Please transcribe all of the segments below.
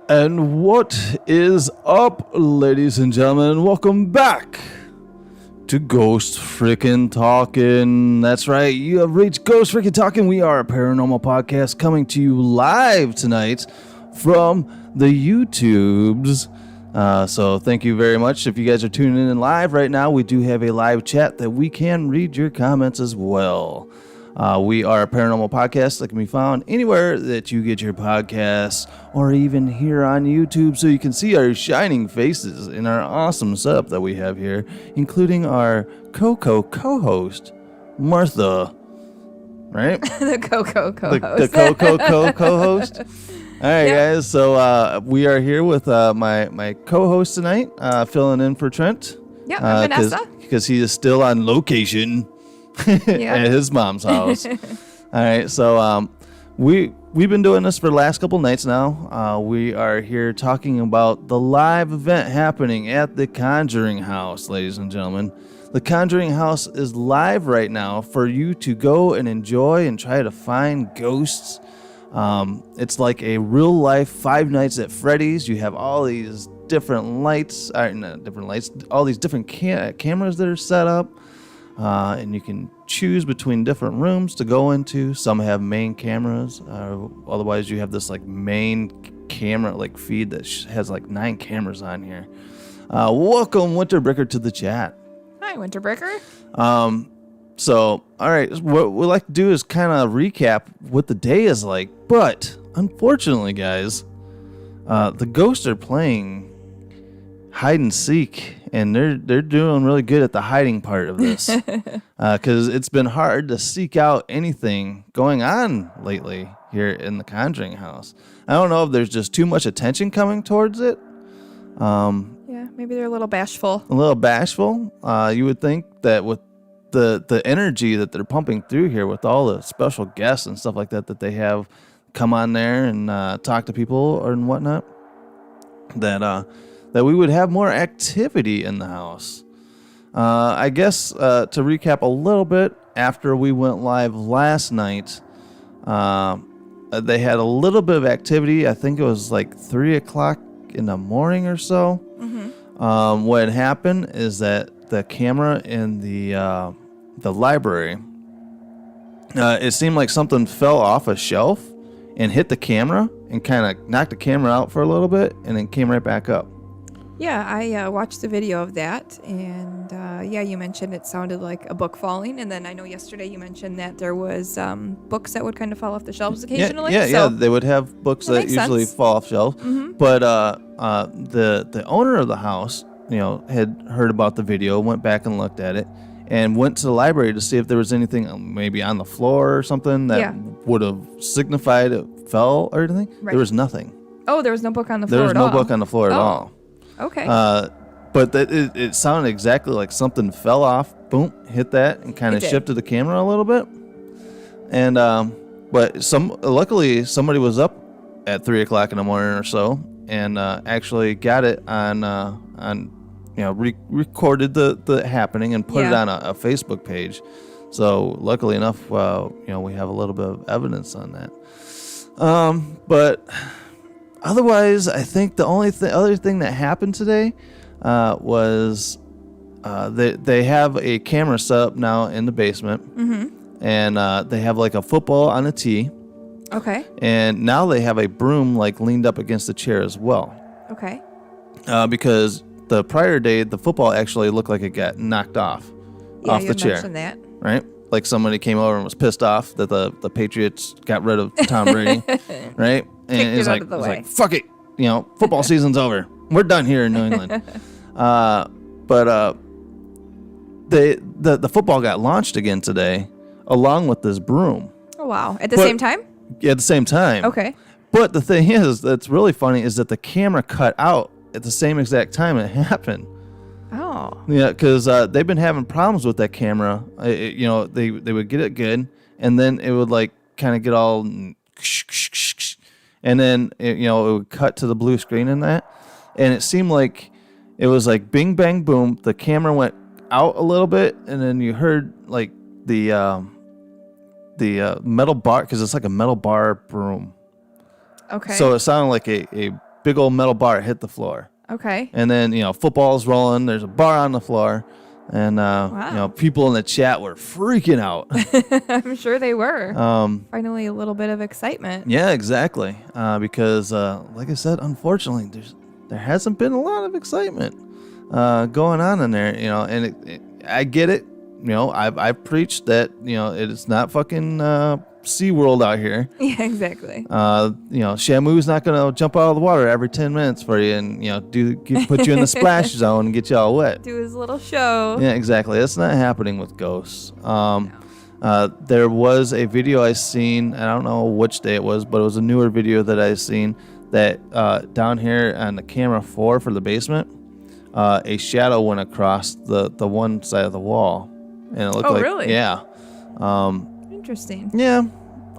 And what is up, ladies and gentlemen? Welcome back to Ghost Frickin' Talkin'. That's right, you have reached Ghost Frickin' Talkin'. We are a paranormal podcast coming to you live tonight from the YouTubes. So thank you very much. If you guys are tuning in live right now, we do have a live chat that we can read your comments as well. We are a paranormal podcast that can be found anywhere that you get your podcasts or even here on YouTube, so you can see our shining faces and our awesome setup that we have here, including our co-host, Martha. Right? The co-host. The co-host. All right, guys. So we are here with my co-host tonight, filling in for Trent. Yeah, I'm Vanessa. Because he is still on location. At his mom's house. All right, so we've been doing this for the last couple nights now. We are here talking about the live event happening at the Conjuring house, ladies and gentlemen. The Conjuring house is live right now for you to go and enjoy and try to find ghosts. It's like a real life Five Nights at Freddy's. You have all these different lights, all these different cameras that are set up. And you can choose between different rooms to go into. Some have main cameras. Otherwise, you have this like main camera like feed that has like 9 cameras on here. Welcome, Winterbreaker, to the chat. Hi, Winterbreaker. So, all right, what we like to do is kind of recap what the day is like. But unfortunately, guys, the ghosts are playing hide and seek, and they're doing really good at the hiding part of this, because it's been hard to seek out anything going on lately here in the Conjuring house. I don't know if there's just too much attention coming towards it. Yeah, maybe they're a little bashful. You would think that with the energy that they're pumping through here, with all the special guests and stuff like that they have come on there and talk to people and whatnot, that we would have more activity in the house. I guess to recap a little bit, after we went live last night, they had a little bit of activity. I think it was like 3 o'clock in the morning or so. Mm-hmm. What happened is that the camera in the library, it seemed like something fell off a shelf and hit the camera and kind of knocked the camera out for a little bit and then came right back up. Yeah, I watched the video of that, and you mentioned it sounded like a book falling, and then I know yesterday you mentioned that there was books that would kind of fall off the shelves occasionally. Yeah, they would have books that usually fall off shelves. Mm-hmm. But the owner of the house, had heard about the video, went back and looked at it, and went to the library to see if there was anything maybe on the floor or something that would have signified it fell or anything. Right. There was nothing. Oh, there was no book on the floor at all? There was no book on the floor at all. Okay. But it sounded exactly like something fell off, boom, hit that, and kind of shifted the camera a little bit. And but luckily somebody was up at 3 o'clock in the morning or so, and actually got it on recorded the happening and put it on a Facebook page. So luckily enough, we have a little bit of evidence on that. But otherwise, I think the only other thing that happened today was they have a camera set up now in the basement, mm-hmm. and they have like a football on a tee. Okay. And now they have a broom like leaned up against the chair as well. Okay. Because the prior day, the football actually looked like it got knocked off the chair. Mentioned that. Right? Like somebody came over and was pissed off that the Patriots got rid of Tom Brady. Right? And he's like, fuck it. Football season's over. We're done here in New England. But the football got launched again today, along with this broom. Oh, wow. At the same time? Yeah, at the same time. Okay. But the thing is, that's really funny, is that the camera cut out at the same exact time it happened. Oh. Yeah, because they've been having problems with that camera. They would get it good, and then it would like kind of get all, and then it would cut to the blue screen in that, and it seemed like it was like bing bang boom. The camera went out a little bit, and then you heard like the metal bar, because it's like a metal bar broom. Okay. So it sounded like a big old metal bar hit the floor. Okay. And then, football's rolling. There's a bar on the floor. And, people in the chat were freaking out. I'm sure they were. Finally, a little bit of excitement. Yeah, exactly. Because, like I said, unfortunately, there hasn't been a lot of excitement going on in there, and I get it. I've preached that, it is not fucking SeaWorld out here. Yeah, exactly. Shamu's not going to jump out of the water every 10 minutes for you and, put you in the splash zone and get you all wet. Do his little show. Yeah, exactly. That's not happening with ghosts. There was a video I seen, I don't know which day it was, but it was a newer video that I seen that down here on the camera 4 for the basement, a shadow went across the one side of the wall. And it looked like, really? Yeah. Interesting. Yeah.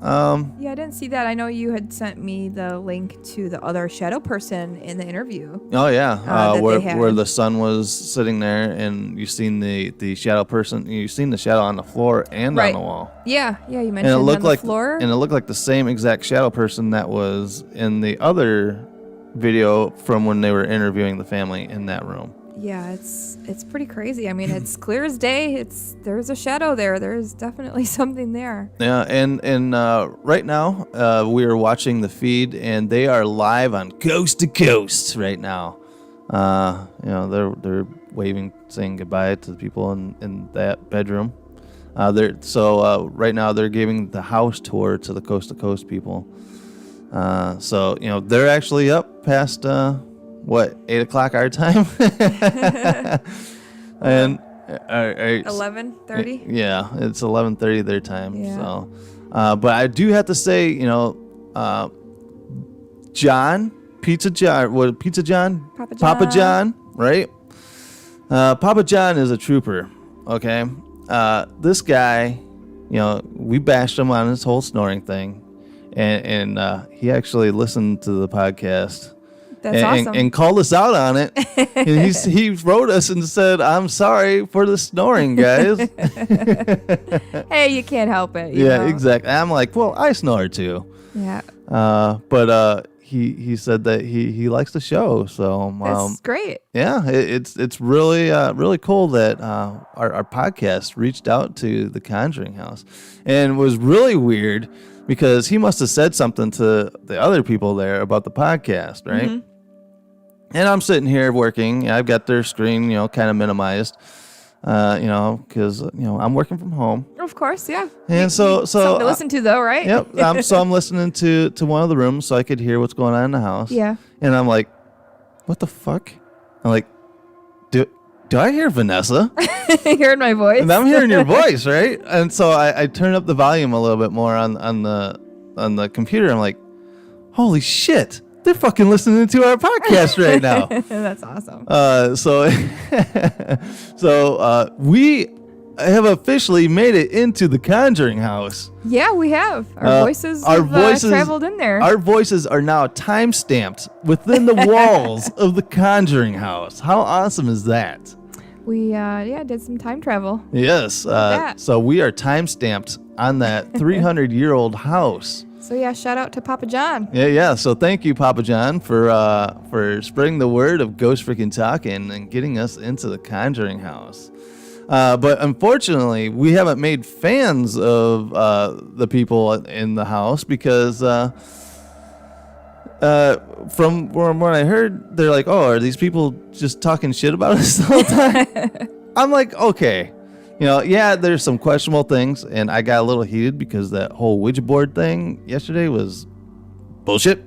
Yeah, I didn't see that. I know you had sent me the link to the other shadow person in the interview. Oh yeah, where the sun was sitting there, and you've seen the shadow person. You've seen the shadow on the floor and on the wall. Yeah, you mentioned and it looked on like the floor. And it looked like the same exact shadow person that was in the other video from when they were interviewing the family in that room. Yeah, it's pretty crazy. I mean, it's clear as day. There's a shadow there. There's definitely something there. Yeah, and right now we are watching the feed, and they are live on Coast to Coast right now. They're waving, saying goodbye to the people in that bedroom. Right now they're giving the house tour to the Coast to Coast people. They're actually up past 8 o'clock our time? And 11:30. Yeah, it's 11:30 their time. Yeah. So, but I do have to say, John, Pizza John, Papa John, right? Papa John is a trooper. Okay, this guy, we bashed him on his whole snoring thing, and he actually listened to the podcast. That's awesome. And called us out on it. And he wrote us and said, "I'm sorry for the snoring, guys." Hey, you can't help it. Yeah, exactly. I'm like, well, I snore too. Yeah. But he said that he likes the show. So that's great. Yeah, it's really really cool that our podcast reached out to the Conjuring House, and it was really weird because he must have said something to the other people there about the podcast, right? Mm-hmm. And I'm sitting here working. I've got their screen, kind of minimized, because I'm working from home. Of course, yeah. And so something to listen to though, right? Yep. So I'm listening to one of the rooms so I could hear what's going on in the house. Yeah. And I'm like, what the fuck? I'm like, do I hear Vanessa? Hearing my voice. And I'm hearing your voice, right? And so I turn up the volume a little bit more on the computer. I'm like, holy shit. They're fucking listening to our podcast right now. That's awesome. So we have officially made it into the Conjuring House. Yeah, we have. Our voices have traveled in there. Our voices are now time-stamped within the walls of the Conjuring House. How awesome is that? We did some time travel. Yes. So we are time-stamped on that 300-year-old house. So yeah, shout out to Papa John. Yeah. So thank you, Papa John, for spreading the word of Ghost Freaking Talking and getting us into the Conjuring House. But unfortunately, we haven't made fans of the people in the house because from what I heard, they're like, "Oh, are these people just talking shit about us the whole time?" I'm like, okay. There's some questionable things, and I got a little heated because that whole Ouija board thing yesterday was bullshit.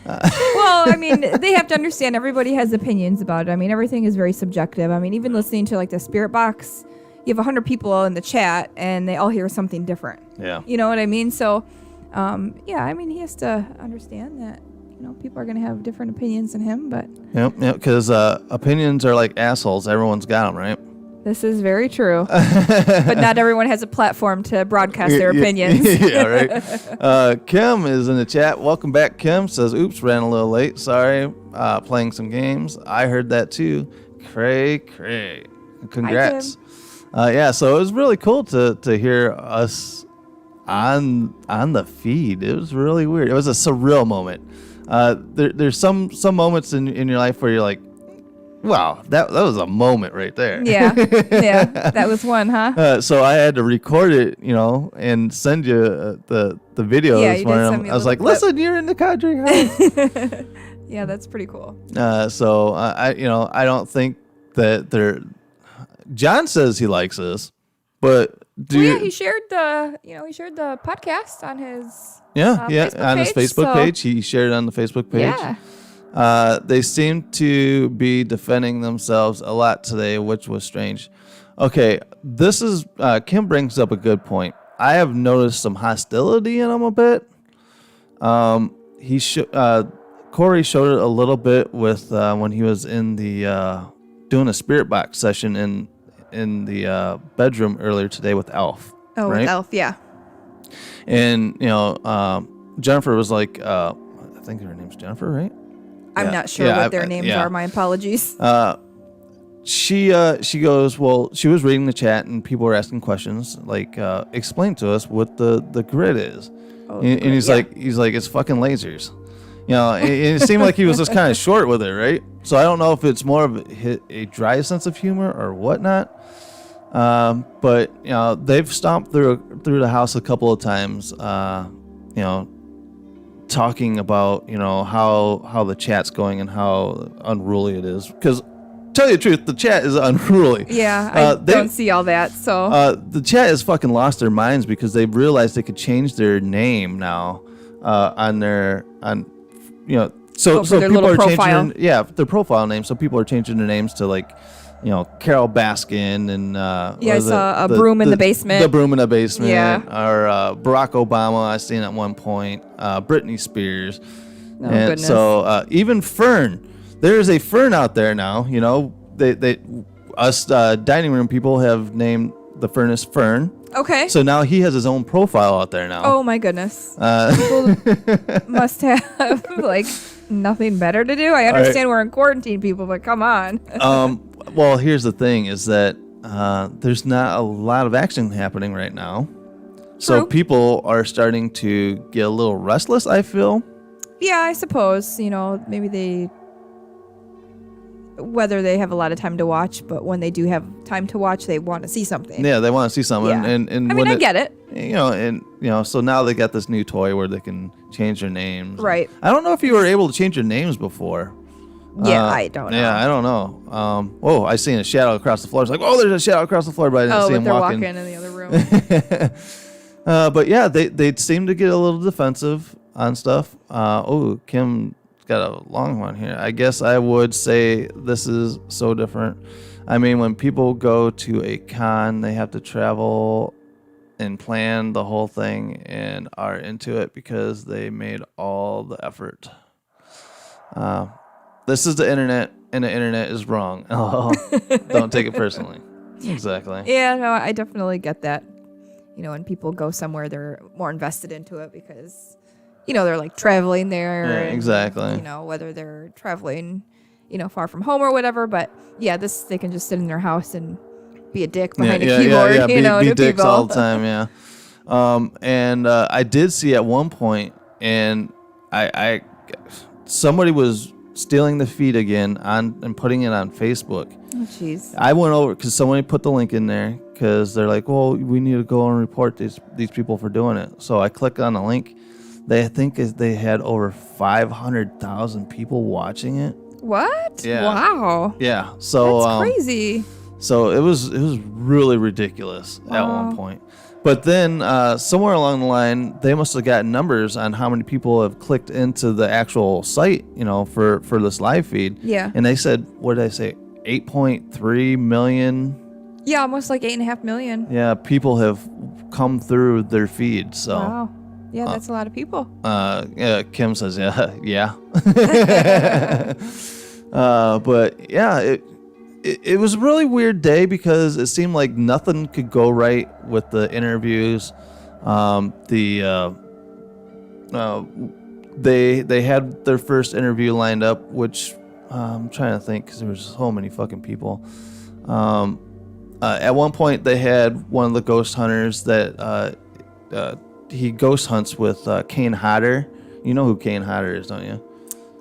Well, I mean, they have to understand everybody has opinions about it. I mean, everything is very subjective. I mean, even listening to like the Spirit Box, you have 100 people in the chat, and they all hear something different. Yeah. You know what I mean? So, I mean, he has to understand that, people are going to have different opinions than him, but... Yep, because opinions are like assholes. Everyone's got them, right? This is very true. But not everyone has a platform to broadcast their opinions. Yeah, right. Kim is in the chat. Welcome back, Kim. Says, oops, ran a little late. Sorry. Playing some games. I heard that too. Cray. Congrats. So it was really cool to hear us on the feed. It was really weird. It was a surreal moment. There's some moments in your life where you're like, wow, that was a moment right there. Yeah, yeah, that was one, huh? So I had to record it, and send you the video. Yeah, this you did morning. send me a I was little like, clip. listen, you're in the Conjuring house. Yeah, that's pretty cool. So I don't think that they're. John says he likes us, but he shared the podcast on his Facebook on his page, Facebook page. He shared it on the Facebook page. Yeah. They seem to be defending themselves a lot today, which was strange. Okay, this is Kim brings up a good point. I have noticed some hostility in them a bit. Corey showed it a little bit with when he was in the doing a spirit box session in the bedroom earlier today with Elf. Oh, right? with Elf, yeah. And Jennifer was like, I think her name's Jennifer, right? I'm not sure what their names are. My apologies. She goes, well, she was reading the chat and people were asking questions like, explain to us what the grid is. Oh, and he's like, it's fucking lasers. It seemed like he was just kind of short with it, right? So I don't know if it's more of a dry sense of humor or whatnot. But they've stomped through the house a couple of times. Talking about how the chat's going and how unruly it is. Because tell you the truth, the chat is unruly. Yeah, I don't see all that. So the chat has fucking lost their minds because they've realized they could change their name now So their people are profile. changing their profile name. So people are changing their names to like, Carol Baskin and I saw a broom in the basement. The broom in the basement. Yeah. Or Barack Obama. I seen at one point. Britney Spears. Oh, and goodness. so even Fern. There is a Fern out there now. Us dining room people have named the furnace Fern. Okay. So now he has his own profile out there now. Oh my goodness. People must have like nothing better to do. I understand we're in quarantine, people, but come on. Well, here's the thing: is that there's not a lot of action happening right now, so people are starting to get a little restless. I feel. Yeah, I suppose maybe whether they have a lot of time to watch, but when they do have time to watch, they want to see something. Yeah, they want to see something. Yeah. And I mean, I get it. So now they got this new toy where they can change their names. Right. I don't know if you were able to change your names before. Yeah, I don't know. Yeah, I don't know. I seen a shadow across the floor. It's like, there's a shadow across the floor, but I didn't see him walking. in the other room. But yeah, they seem to get a little defensive on stuff. Kim got a long one here. I guess I would say this is so different. I mean, when people go to a con, they have to travel and plan the whole thing and are into it because they made all the effort. This is the internet, and the internet is wrong. Don't take it personally. Exactly. Yeah, no, I definitely get that. When people go somewhere, they're more invested into it because, they're like traveling there. Yeah, and, exactly. Whether they're traveling, far from home or whatever. But yeah, they can just sit in their house and be a dick behind a keyboard. Be dicks all the time. Yeah. And I did see at one point, and somebody was stealing the feed again and putting it on Facebook. Oh, jeez. I went over because somebody put the link in there because they're like, well, we need to go and report these people for doing it. So I clicked on the link. They think they had over 500,000 people watching it. What? Yeah. Wow. Yeah. So that's crazy. So it was really ridiculous at one point. But then somewhere along the line, they must have gotten numbers on how many people have clicked into the actual site, for this live feed. Yeah. And they said, what did I say? 8.3 million. Yeah, almost like 8.5 million. Yeah, people have come through their feed. So. Wow. Yeah, that's a lot of people. Kim says, yeah. But yeah, it was a really weird day because it seemed like nothing could go right with the interviews. They had their first interview lined up, which I'm trying to think because there was so many fucking people. At one point, they had one of the ghost hunters that he ghost hunts with Kane Hodder. You know who Kane Hodder is, don't you?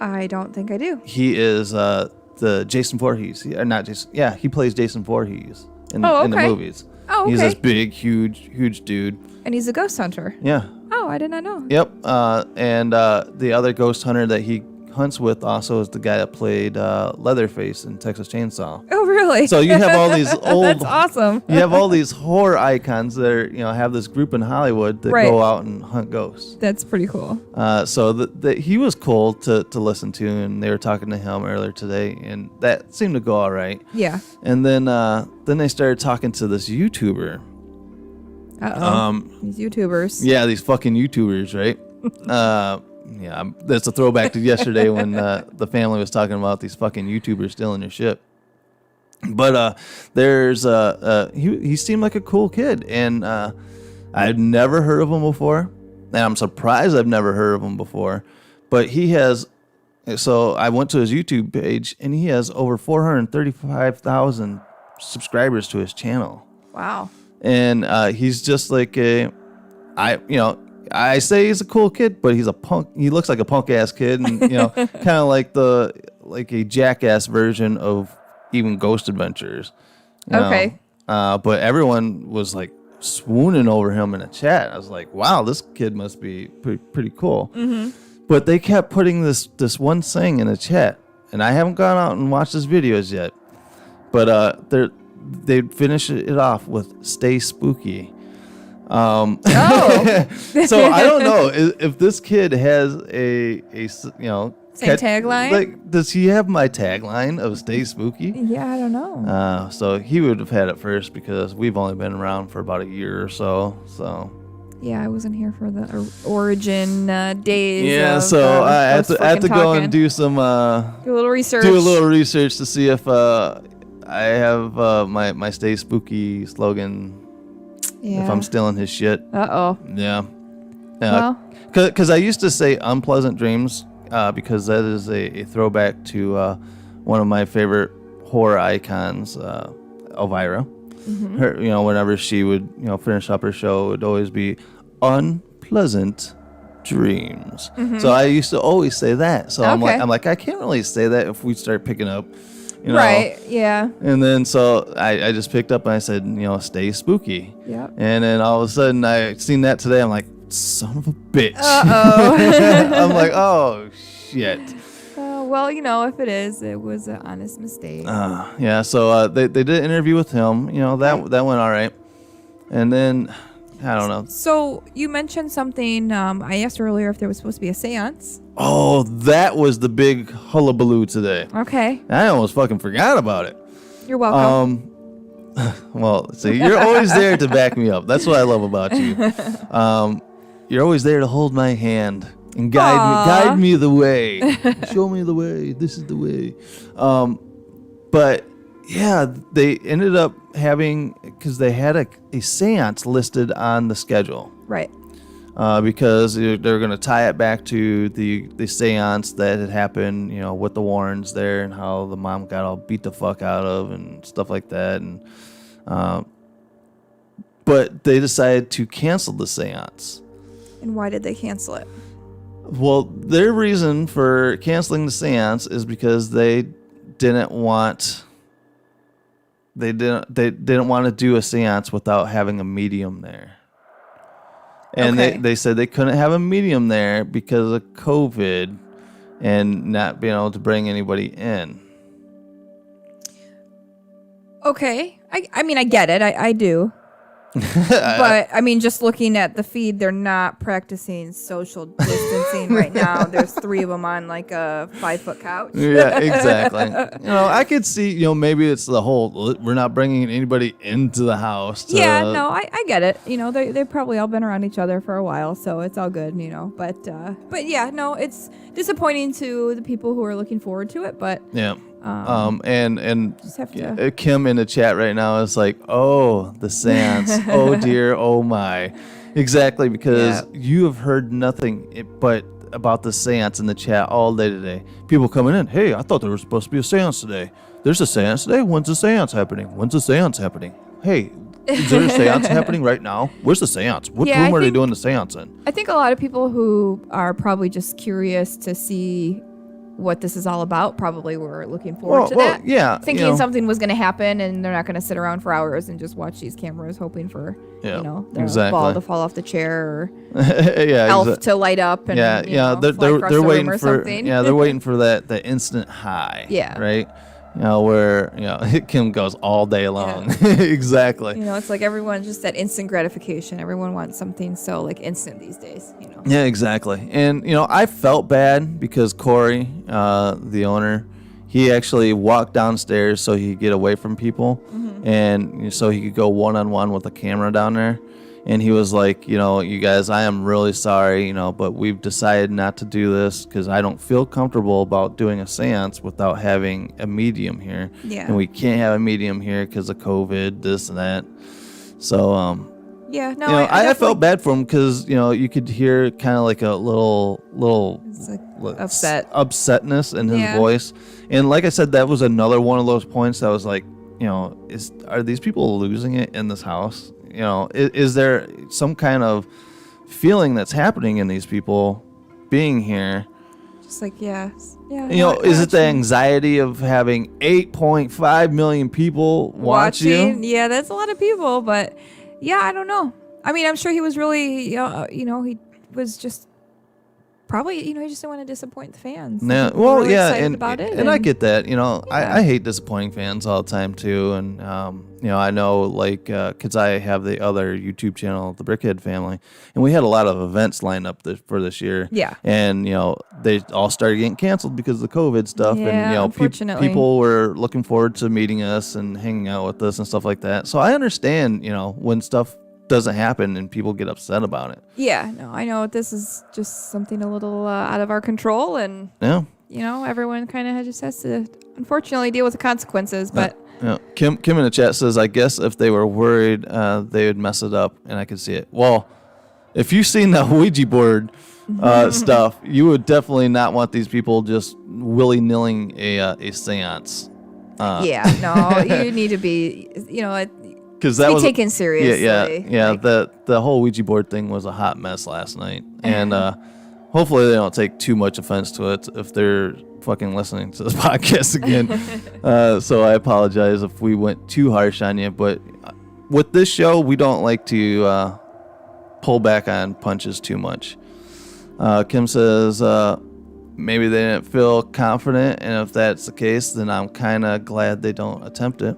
I don't think I do. He is the Jason Voorhees. Not Jason. Yeah, he plays Jason Voorhees in the movies. Oh, okay. He's this big, huge dude. And he's a ghost hunter. Yeah. Oh, I did not know. Yep. And the other ghost hunter that he hunts with also is the guy that played Leatherface in Texas Chainsaw. Oh, really? So you have all these old. That's awesome. You have all these horror icons that are, have this group in Hollywood that go out and hunt ghosts. That's pretty cool. So he was cool to listen to, and they were talking to him earlier today, and that seemed to go all right. Yeah. And then they started talking to this YouTuber. These YouTubers. Yeah, these fucking YouTubers, right? Yeah, that's a throwback to yesterday when the family was talking about these fucking YouTubers stealing your shit. But there's he seemed like a cool kid, and I'd never heard of him before, and I'm surprised I've never heard of him before. But he has, so I went to his YouTube page, and he has over 435,000 subscribers to his channel. Wow. And he's just like I say he's a cool kid, but he's a punk. He looks like a punk ass kid, and kind of like a jackass version of even Ghost Adventures. Okay. But everyone was like swooning over him in a chat. I was like, wow, this kid must be pretty cool. Mm-hmm. But they kept putting this one saying in the chat, and I haven't gone out and watched his videos yet. But they'd finish it off with "Stay spooky." So I don't know if this kid has a same tagline. Like, does he have my tagline of "Stay spooky"? Yeah, I don't know. So he would have had it first because we've only been around for about a year or so. So yeah, I wasn't here for the origin days. Yeah, so I have to go and do some do a little research. Do a little research to see if I have my "Stay spooky" slogan. Yeah. If I'm stealing his shit. Uh-oh. Yeah. Because I used to say "unpleasant dreams" because that is a throwback to one of my favorite horror icons, Elvira. Mm-hmm. Her, whenever she would, finish up her show, it would always be "unpleasant dreams." Mm-hmm. So I used to always say that. So I'm like, I can't really say that if we start picking up. Right, yeah. And then so I just picked up and I said, "Stay spooky." Yeah. And then all of a sudden I seen that today. I'm like, son of a bitch. Uh-oh. I'm like, oh, shit. Well, if it was an honest mistake. Yeah, so they did an interview with him. That went all right. And then, I don't know. So you mentioned something. I asked earlier if there was supposed to be a seance. Oh, that was the big hullabaloo today. Okay. I almost fucking forgot about it. You're welcome. Well, see, you're always there to back me up. That's what I love about you. You're always there to hold my hand and guide me the way. Show me the way. This is the way. But yeah, they ended up having, because they had a seance listed on the schedule. Right. Because they're going to tie it back to the seance that had happened, with the Warrens there, and how the mom got all beat the fuck out of and stuff like that. And but they decided to cancel the seance. And why did they cancel it? Well, their reason for canceling the seance is because they didn't want to do a seance without having a medium there. And they said they couldn't have a medium there because of COVID and not being able to bring anybody in. Okay. I mean, I get it. I do. But, I mean, just looking at the feed, they're not practicing social distancing right now. There's 3 of them on, like, a 5-foot couch. Yeah, exactly. I could see, maybe it's the whole, we're not bringing anybody into the house. Yeah, no, I get it. They've probably all been around each other for a while, so it's all good, But, yeah, no, it's disappointing to the people who are looking forward to it, but... Yeah. And just have to... Kim in the chat right now is like, oh, the seance. Oh dear, oh my. Exactly, because you have heard nothing but about the seance in the chat all day today. People coming in, hey, I thought there was supposed to be a seance today. There's a seance today? When's the seance happening? When's the seance happening? Hey, is there a seance happening right now? Where's the seance? What room are they doing the seance in? I think a lot of people who are probably just curious to see what this is all about. Probably were looking forward to that. Yeah. Thinking something was going to happen, and they're not going to sit around for hours and just watch these cameras hoping for, the ball to fall off the chair or elf to light up and they're waiting for something. they're waiting for that instant high. Yeah. Right? Where Kim goes all day long. Yeah. Exactly. It's like everyone just that instant gratification. Everyone wants something so like instant these days. Yeah, exactly. And I felt bad because Corey, the owner, he actually walked downstairs so he could get away from people, and so he could go one-on-one with the camera down there. And he was like, you guys, I am really sorry, but we've decided not to do this because I don't feel comfortable about doing a seance without having a medium here. Yeah. And we can't have a medium here because of COVID, this and that. So, I felt bad for him because, you could hear kind of like a little upsetness in his voice. And like I said, that was another one of those points that was like, are these people losing it in this house? Is there some kind of feeling that's happening in these people being here? Just like, is it the anxiety of having 8.5 million people watching? Yeah, that's a lot of people, but I don't know. I mean, I'm sure he was really, he was just probably, he just didn't want to disappoint the fans. Yeah, well, yeah, and I get that. I hate disappointing fans all the time too, and I know like because I have the other YouTube channel, the Brickhead Family, and we had a lot of events lined up for this year. Yeah, and they all started getting canceled because of the COVID stuff, and unfortunately, people were looking forward to meeting us and hanging out with us and stuff like that. So I understand, when stuff doesn't happen and people get upset about it. Yeah, no, I know this is just something a little out of our control, and everyone kind of just has to unfortunately deal with the consequences. But Kim in the chat says, I guess if they were worried, they would mess it up, and I could see it. Well, if you've seen the Ouija board stuff, you would definitely not want these people just willy-nilling a seance. You need to be, because that was taken seriously. Yeah. The whole Ouija board thing was a hot mess last night, and hopefully they don't take too much offense to it if they're fucking listening to this podcast again. So I apologize if we went too harsh on you, but with this show, we don't like to pull back on punches too much. Kim says maybe they didn't feel confident, and if that's the case, then I'm kind of glad they don't attempt it.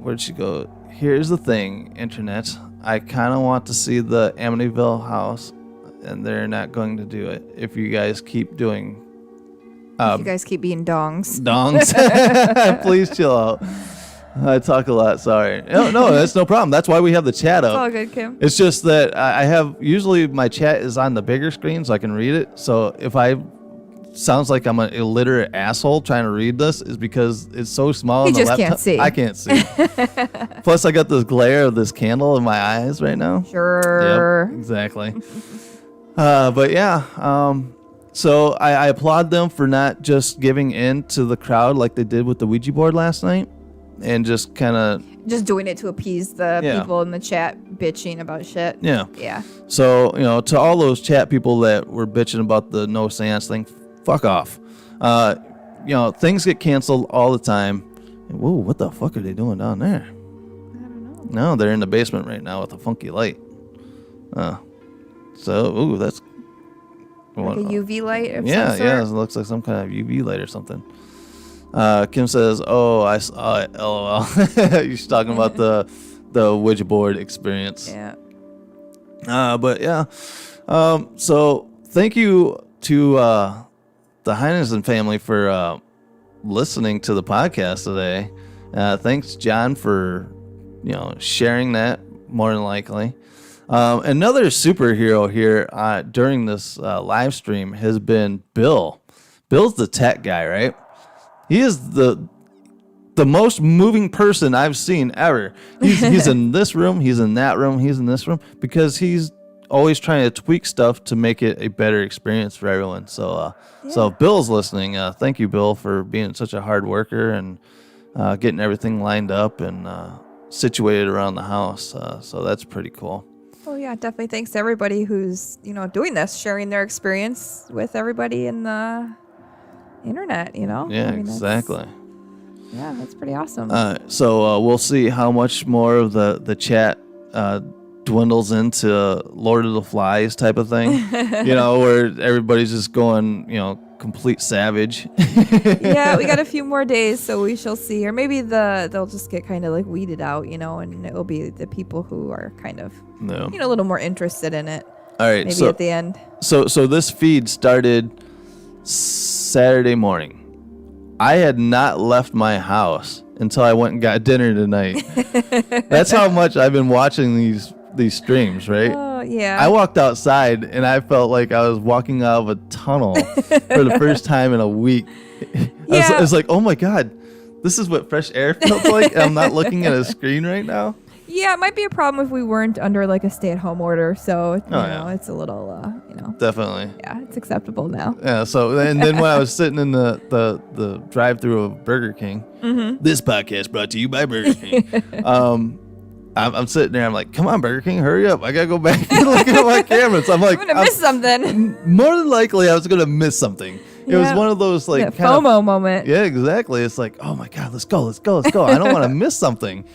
Where'd she go? Here's the thing, internet. I kind of want to see the Amityville house, and they're not going to do it if you guys keep doing. If you guys keep being dongs. Please chill out. I talk a lot. Sorry. No, that's no problem. That's why we have the chat up. It's all good, Kim. It's just that I have usually my chat is on the bigger screen so I can read it. So if I sounds like I'm an illiterate asshole trying to read this is because it's so small. You just can't see. I can't see. Plus, I got this glare of this candle in my eyes right now. Sure. Yep, exactly. But yeah, so I applaud them for not just giving in to the crowd like they did with the Ouija board last night, and just kind of just doing it to appease the people in the chat bitching about shit. Yeah. Yeah. So to all those chat people that were bitching about the no seance thing. Fuck off. Things get canceled all the time. Whoa, what the fuck are they doing down there? I don't know. No, they're in the basement right now with a funky light. That's like a UV light of some sort? Yeah, it looks like some kind of UV light or something. Kim says, "Oh, I saw it. LOL." She's talking about the Ouija board experience. Yeah. But yeah. So thank you to the Heinesen family for listening to the podcast today. Thanks, John, for sharing that. More than likely, another superhero here during this live stream has been Bill. Bill's the tech guy, right? He is the most moving person I've seen ever. He's in this room, he's in that room, he's in this room because he's always trying to tweak stuff to make it a better experience for everyone. So if Bill's listening, thank you, Bill, for being such a hard worker and getting everything lined up and situated around the house. So that's pretty cool. Well, yeah, definitely thanks to everybody who's, doing this, sharing their experience with everybody in the internet, Yeah, exactly. That's pretty awesome. So we'll see how much more of the chat dwindles into Lord of the Flies type of thing, where everybody's just going, complete savage. Yeah, we got a few more days, so we shall see. Or maybe they'll just get kind of like weeded out, and it will be the people who are kind of, a little more interested in it. All right, maybe at the end. So this feed started Saturday morning. I had not left my house until I went and got dinner tonight. That's how much I've been watching these streams, right? Oh, yeah. I walked outside and I felt like I was walking out of a tunnel for the first time in a week. I was like, oh my God, this is what fresh air feels like. I'm not looking at a screen right now. Yeah, it might be a problem if we weren't under like a stay-at-home order. So, it's a little, Definitely. Yeah, it's acceptable now. Yeah, so, and then when I was sitting in the drive-thru of Burger King, this podcast brought to you by Burger King. I'm sitting there, I'm like, come on, Burger King, hurry up. I got to go back and look at my cameras. I'm like, I'm going to miss something. More than likely, I was going to miss something. It was one of those like that FOMO moment. Yeah, exactly. It's like, oh my God, let's go. I don't want to miss something.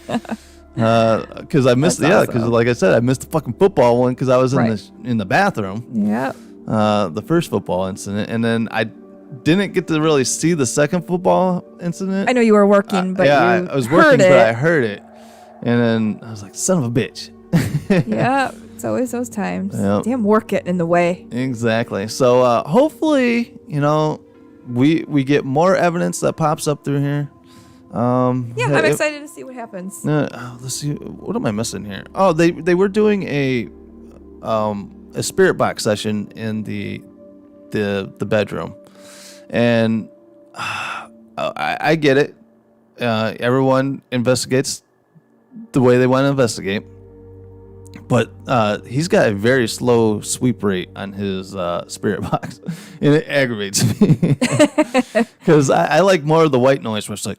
Because I missed, because like I said, I missed the fucking football one because I was in the bathroom. Yep. The first football incident, and then I didn't get to really see the second football incident. I know you were working, but I was working, but I heard it, and then I was like, son of a bitch. Yeah, it's always those times. Yep. Damn work getting in the way. Exactly. So hopefully, we get more evidence that pops up through here. I'm excited to see what happens. Let's see. What am I missing here? Oh, they were doing a spirit box session in the bedroom, and I get it. Everyone investigates the way they want to investigate, but he's got a very slow sweep rate on his spirit box, and it aggravates me because I like more of the white noise where it's like.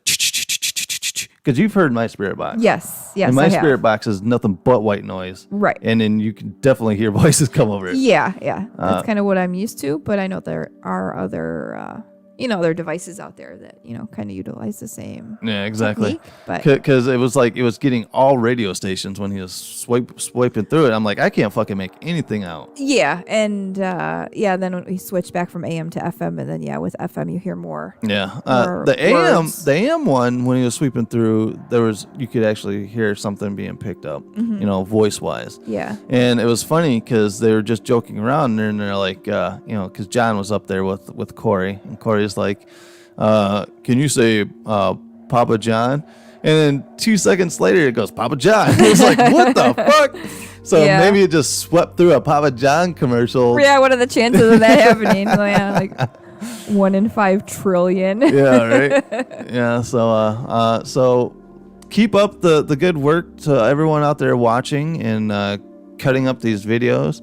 Because you've heard my spirit box. Yes, and my spirit box is nothing but white noise. Right. And then you can definitely hear voices come over it. Yeah. That's kind of what I'm used to, but I know there are other, other devices out there that, kind of utilize the same. Yeah, exactly. Technique, because it was getting all radio stations when he was swiping through it. I'm like, I can't fucking make anything out. Yeah, and then when we switch back from AM to FM, and then with FM you hear more. Yeah, more the AM one when he was sweeping through, you could actually hear something being picked up, voice wise. Yeah, and it was funny because they were just joking around and they're like, because John was up there with Corey, and Corey's like, can you say Papa John? And then 2 seconds later it goes Papa John. It's like, what the fuck? So maybe it just swept through a Papa John commercial. Yeah, what are the chances of that happening? Like 1 in 5 trillion. Yeah, right. Yeah, so keep up the good work to everyone out there watching and cutting up these videos.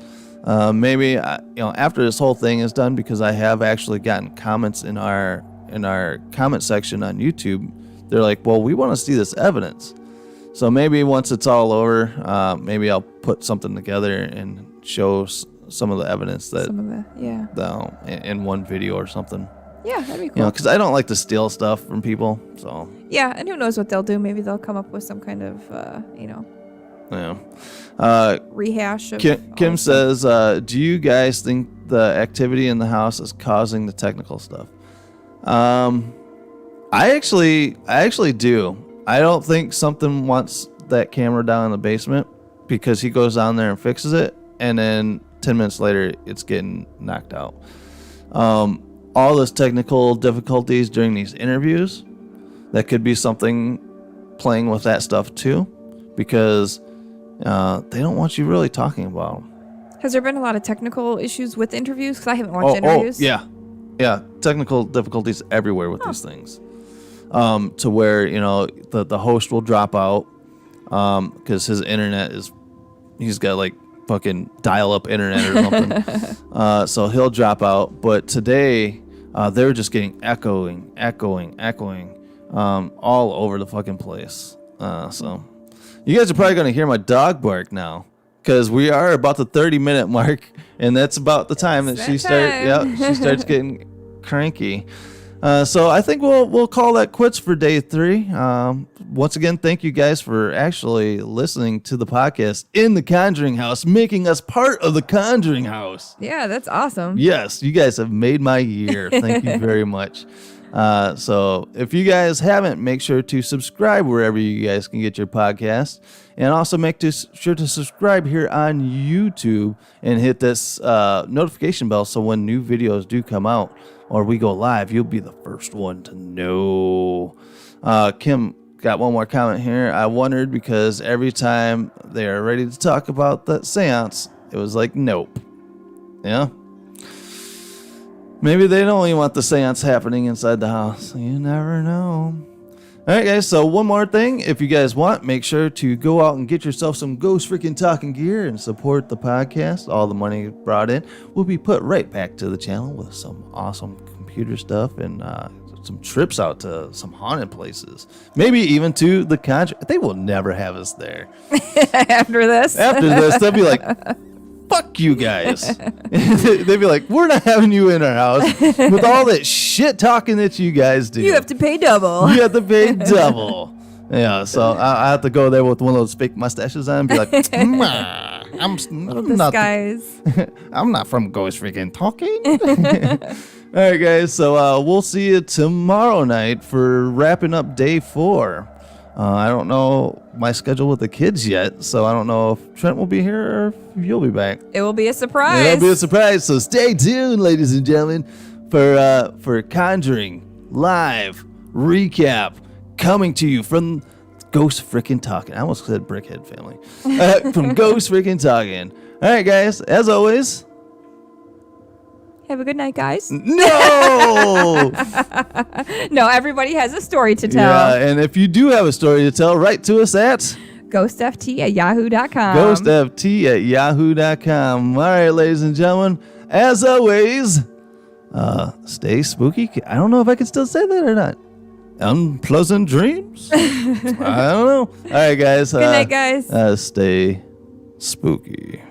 Maybe after this whole thing is done, because I have actually gotten comments in our comment section on YouTube. They're like, well, we want to see this evidence. So maybe once it's all over, maybe I'll put something together and show some of the evidence that in one video or something. Yeah, that'd be cool. Because I don't like to steal stuff from people. So yeah, and who knows what they'll do? Maybe they'll come up with some kind of rehash of Kim says, do you guys think the activity in the house is causing the technical stuff? I actually do. I don't think something wants that camera down in the basement, because he goes down there and fixes it, and then 10 minutes later it's getting knocked out. All those technical difficulties during these interviews, that could be something playing with that stuff too, because they don't want you really talking about them. Has there been a lot of technical issues with interviews? Because I haven't watched interviews. Yeah. Technical difficulties everywhere with these things. To where, the host will drop out because his internet he's got like fucking dial-up internet or something. So he'll drop out. But today, they were just getting echoing all over the fucking place. So you guys are probably going to hear my dog bark now, because we are about the 30-minute mark, and that's about the time that she starts getting cranky. So I think we'll call that quits for day 3. Once again, thank you guys for actually listening to the podcast in the Conjuring house, making us part of the Conjuring house. Yeah, that's awesome. Yes, you guys have made my year. Thank you very much. So if you guys haven't, make sure to subscribe wherever you guys can get your podcast. And also make sure to subscribe here on YouTube and hit this notification bell so when new videos do come out or we go live, you'll be the first one to know. Kim got one more comment here. I wondered because every time they are ready to talk about the seance, it was like, nope. Yeah. Maybe they don't even want the seance happening inside the house. You never know. All right, guys. So one more thing. If you guys want, make sure to go out and get yourself some Ghost Freaking Talking gear and support the podcast. All the money brought in will be put right back to the channel with some awesome computer stuff and some trips out to some haunted places. Maybe even to the Conjuring. They will never have us there. After this, they'll be like, fuck you guys. They'd be like, we're not having you in our house with all that shit talking that you guys do. You have to pay double. You have to pay double. Yeah, so I have to go there with one of those fake mustaches on and be like, I'm not from Ghost Freaking Talking. All right, guys, so we'll see you tomorrow night for wrapping up day 4. I don't know my schedule with the kids yet, so I don't know if Trent will be here or if you'll be back. It will be a surprise. It'll be a surprise, so stay tuned, ladies and gentlemen, for Conjuring live recap coming to you from Ghost Freaking Talking. I almost said Brickhead family. From Ghost Freaking Talking. All right, guys, as always. Have a good night, guys. No! No, everybody has a story to tell. Yeah, and if you do have a story to tell, write to us at ghostft@yahoo.com. ghostft@yahoo.com. All right, ladies and gentlemen, as always, stay spooky. I don't know if I can still say that or not. Unpleasant dreams? I don't know. All right, guys. Good night, guys. Stay spooky.